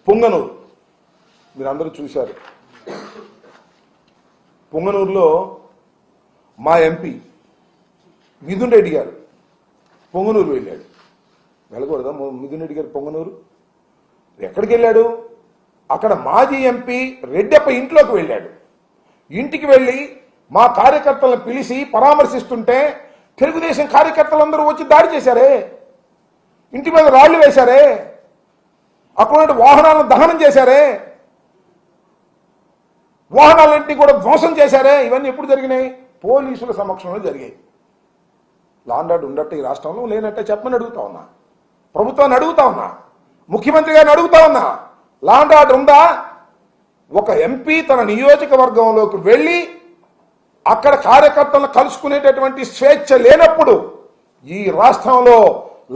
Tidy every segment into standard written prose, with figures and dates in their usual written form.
పొంగనూరు మీరందరూ చూశారు. పొంగనూరులో మా ఎంపీ మిథున్ రెడ్డి గారు పొంగనూరు వెళ్ళాడు. వెళ్ళకూడదా మిథున్ రెడ్డి గారు పొంగనూరు? ఎక్కడికి వెళ్ళాడు? అక్కడ మాజీ ఎంపీ రెడ్డప్ప ఇంట్లోకి వెళ్ళాడు. ఇంటికి వెళ్ళి మా కార్యకర్తలను పిలిచి పరామర్శిస్తుంటే తెలుగుదేశం కార్యకర్తలందరూ వచ్చి దాడి చేశారే, ఇంటి మీద రాళ్లు వేశారే, అక్కడ వాహనాలను దహనం చేశారే, వాహనాలన్నింటినీ కూడా ధ్వంసం చేశారే. ఇవన్నీ ఎప్పుడు జరిగినాయి? పోలీసుల సమక్షంలో జరిగాయి. లా అండ్ ఆర్డర్ ఉండట్టు ఈ రాష్ట్రంలో లేనట్టే చెప్పమని అడుగుతా ఉన్నా, ప్రభుత్వాన్ని అడుగుతా ఉన్నా, ముఖ్యమంత్రి గారిని అడుగుతా ఉన్నా. లా అండ్ ఆర్డర్ ఉందా? ఒక ఎంపీ తన నియోజకవర్గంలోకి వెళ్ళి అక్కడ కార్యకర్తలను కలుసుకునేటటువంటి స్వేచ్ఛ లేనప్పుడు ఈ రాష్ట్రంలో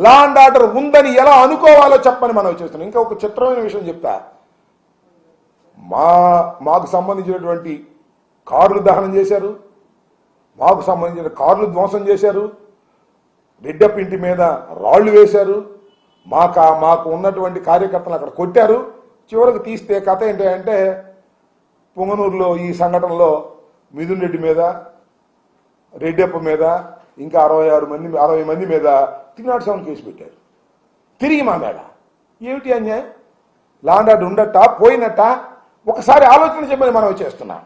లా అండ్ ఆర్డర్ ఉందని ఎలా అనుకోవాలో చెప్పని మనం చేస్తున్నాం. ఇంకా ఒక చిత్రమైన విషయం చెప్తా. మాకు సంబంధించినటువంటి కార్లు దహనం చేశారు, మాకు సంబంధించిన కార్లు ధ్వంసం చేశారు, రెడ్డప్ప ఇంటి మీద రాళ్లు వేశారు, మాకు ఉన్నటువంటి కార్యకర్తలు అక్కడ కొట్టారు. చివరికి తీస్తే కథ ఏంటంటే పొంగనూరులో ఈ సంఘటనలో మిథున్ రెడ్డి మీద, రెడ్డప్ప మీద, ఇంకా 60 మంది మీద 307 కేసు పెట్టారు. తిరిగి మా మీద ఏమిటి అన్యాయం? లా అండ్ ఆర్డర్ ఉండట పోయినట్ట? ఒకసారి ఆలోచన చెప్పని మనం చేస్తున్నాం.